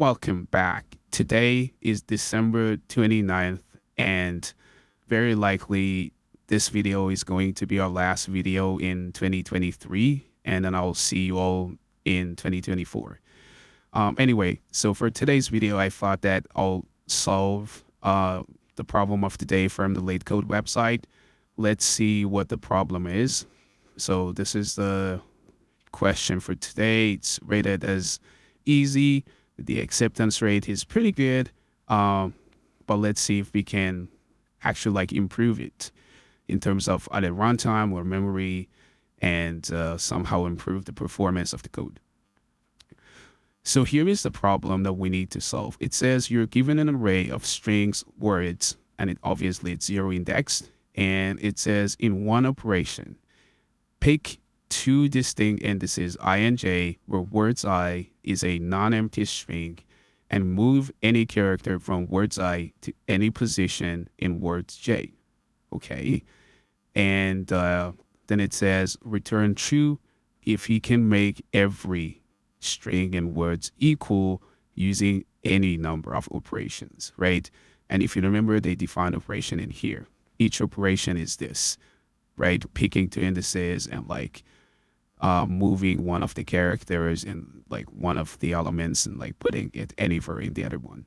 Welcome back. Today is December 29th, and very likely this video is going to be our last video in 2023, and then I'll see you all in 2024. Anyway, so for today's video, I thought that I'll solve the problem of the day from the Leetcode website. Let's see what the problem is. So this is the question for today. It's rated as easy. The acceptance rate is pretty good, but let's see if we can actually improve it in terms of either runtime or memory, and somehow improve the performance of the code. So here is the problem that we need to solve. It says you're given an array of strings, words, and obviously it's zero indexed, and it says in one operation, pick two distinct indices I and j, where words I is a non-empty string, and move any character from words I to any position in words j. Okay. And then it says return true if he can make every string in words equal using any number of operations, right? And if you remember, they define operation in here. Each operation is this, right? Picking two indices and moving one of the characters in one of the elements and putting it anywhere in the other one.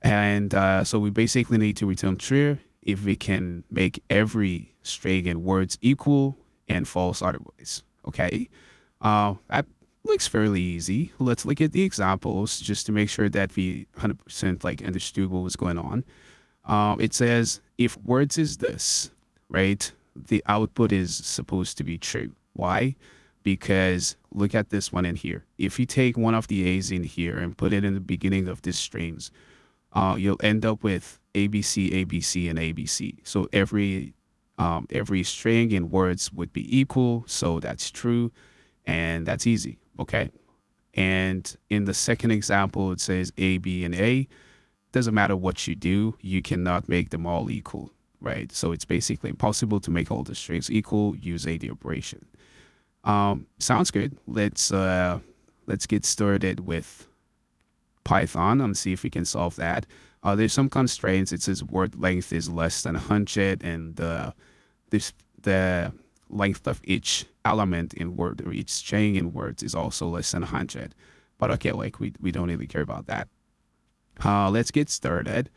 And so we basically need to return true if we can make every string in words equal, and false otherwise. Okay, that looks fairly easy. Let's look at the examples just to make sure that we 100% understood what was going on. It says if words is this, right, the output is supposed to be true. Why? Because look at this one in here. If you take one of the A's in here and put it in the beginning of these strings, you'll end up with ABC, ABC, and ABC. So every string in words would be equal. So that's true, and that's easy. Okay. And in the second example, it says A, B, and A. Doesn't matter what you do, you cannot make them all equal, right? So it's basically impossible to make all the strings equal. Use AD operation. Sounds good. Let's get started with Python and see if we can solve that. There's some constraints. It says word length is less than 100, and the length of each element in word, or each string in words, is also less than 100. But okay, we don't really care about that. Let's get started.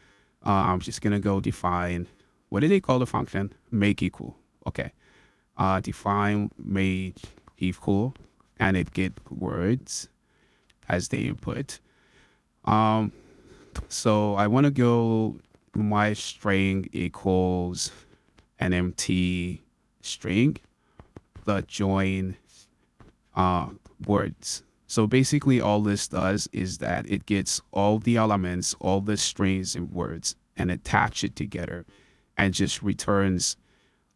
I'm just gonna go define, what did they call the function? Make equal. Okay. Define make equal, and it get words as the input. So I want to go my string equals an empty string that join words. So basically all this does is that it gets all the elements, all the strings in words, and attach it together and just returns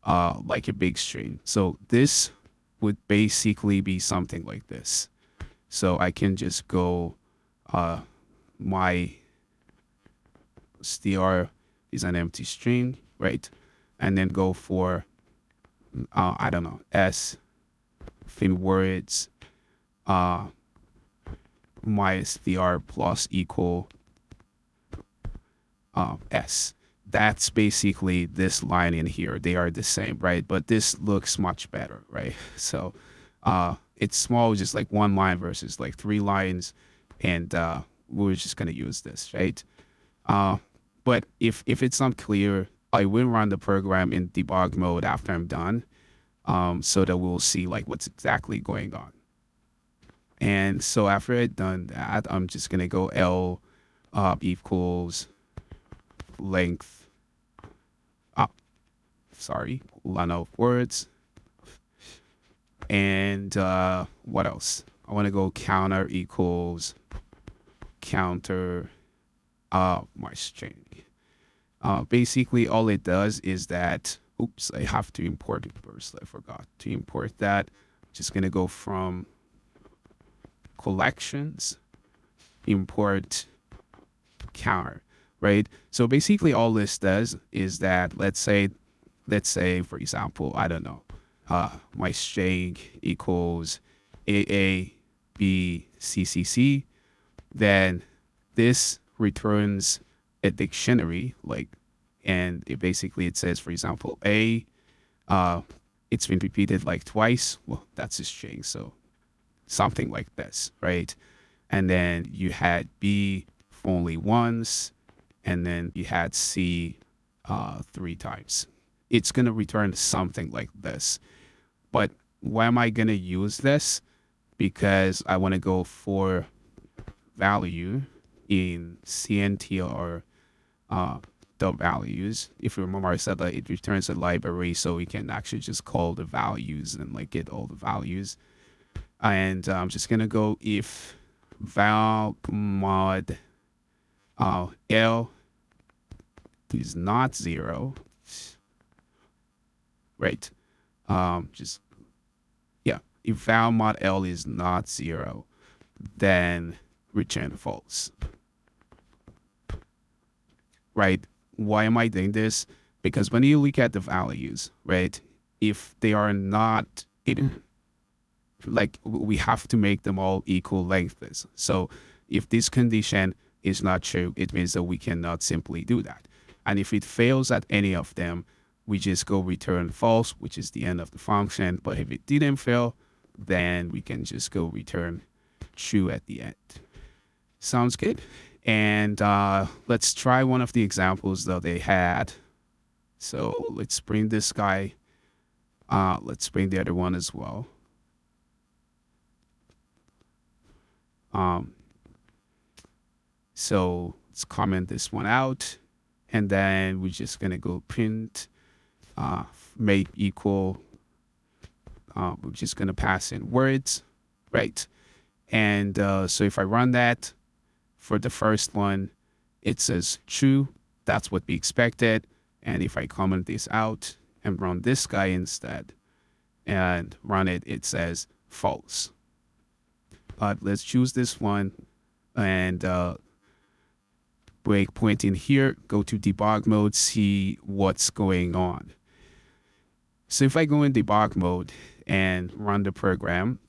like a big string. So this would basically be something like this. So I can just go my str is an empty string, right? And then go for I don't know, s in words, my str plus equal s. That's basically this line in here. They are the same, right? But this looks much better, right? So it's small, just one line versus three lines, and we're just gonna use this, right? But if it's not clear, I will run the program in debug mode after I'm done, so that we'll see what's exactly going on. And so after I've done that, I'm just gonna go L equals length. Line of words. And what else? I want to go counter equals counter my string. Basically all it does is that, oops, I have to import it first. I forgot to import that. Just gonna go from collections, import counter, right? So basically all this does is that, let's say for example, I don't know, my string equals AABCCC, then this returns a dictionary, like, and it says, for example, A, it's been repeated like twice. Well, that's a string, so something like this, right? And then you had B only once, and then you had C 3 times. It's gonna return something like this. But why am I gonna use this? Because I want to go for value in CNTR the values. If you remember, I said that it returns a library, so we can actually just call the values and like get all the values. And I'm just gonna go if val mod L is not 0, right? Just yeah, if val mod L is not 0, then return false, right? Why am I doing this? Because when you look at the values, right, if they are not like, we have to make them all equal lengths. So if this condition is not true, it means that we cannot simply do that. And if it fails at any of them, we just go return false, which is the end of the function. But if it didn't fail, then we can just go return true at the end. Sounds good. And let's try one of the examples that they had. So let's bring this guy. Let's bring the other one as well. So let's comment this one out, and then we're just gonna go print make equal. We're just gonna pass in words, right? And so if I run that for the first one, it says true. That's what we expected. And if I comment this out and run this guy instead and run it, it says false. But let's choose this one and breakpoint in here, go to debug mode, see what's going on. So if I go in debug mode and run the program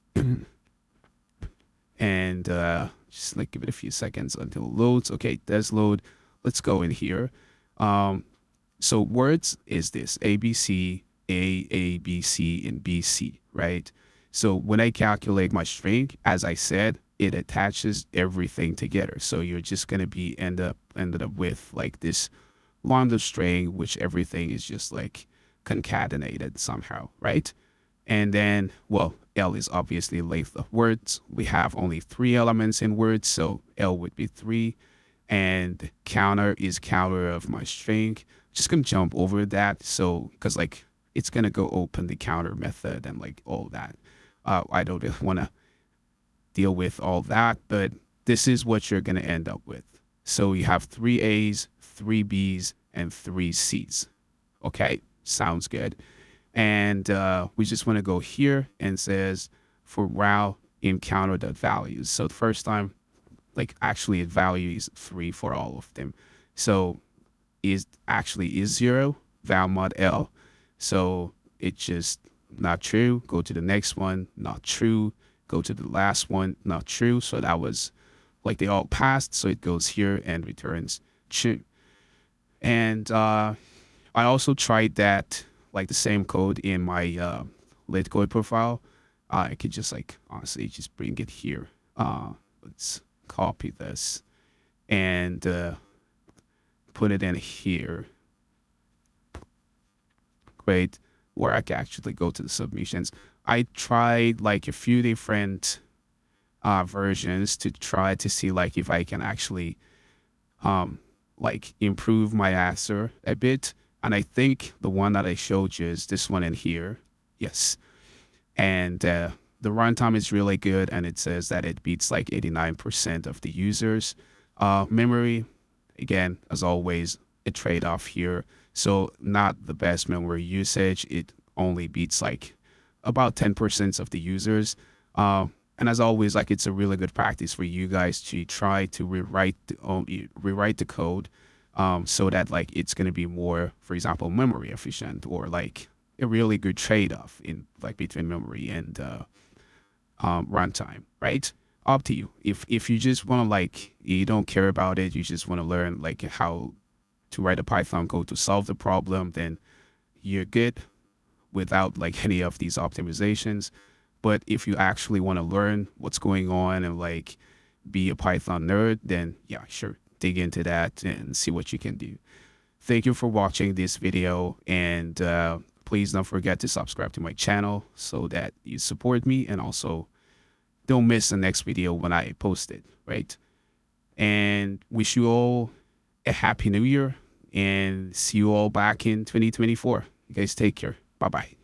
and just like give it a few seconds until it loads. Okay, it does load. Let's go in here. So words is this ABC, A, B, C, and B, C, right? So when I calculate my string, as I said, it attaches everything together. So you're just gonna be ended up with like this lambda string, which everything is just like concatenated somehow, right? And then, well, L is obviously length of words. We have only 3 elements in words, so L would be 3. And counter is counter of my string. Just gonna jump over that, so because like it's gonna go open the counter method and like all that. I don't want to deal with all that, but this is what you're gonna end up with. So you have 3 A's, 3 B's, and 3 C's. Okay, sounds good. And we just want to go here and says for while encounter.values. So the first time, like actually it values 3 for all of them. So is 0 val mod L. So it's just not true. Go to the next one, not true. Go to the last one, not true. So that was like they all passed. So it goes here and returns true. And I also tried that, like the same code in my Leetcode profile. I could just like honestly just bring it here. Let's copy this and put it in here. Great, where I can actually go to the submissions. I tried like a few different versions to try to see like if I can actually like improve my answer a bit. And I think the one that I showed you is this one in here. Yes. And the runtime is really good. And it says that it beats like 89% of the users. Memory, again, as always, a trade-off here. So not the best memory usage. It only beats like about 10% of the users. And as always, like it's a really good practice for you guys to try to rewrite the code so that like it's going to be more, for example, memory efficient, or like a really good trade-off in like between memory and runtime, right? Up to you. If you just want to like, you don't care about it, you just want to learn like how to write a Python code to solve the problem, then you're good without like any of these optimizations. But if you actually want to learn what's going on and like be a Python nerd, then yeah, sure, dig into that and see what you can do. Thank you for watching this video, and please don't forget to subscribe to my channel so that you support me, and also don't miss the next video when I post it, right? And wish you all a happy new year, and see you all back in 2024. You guys take care. Bye-bye.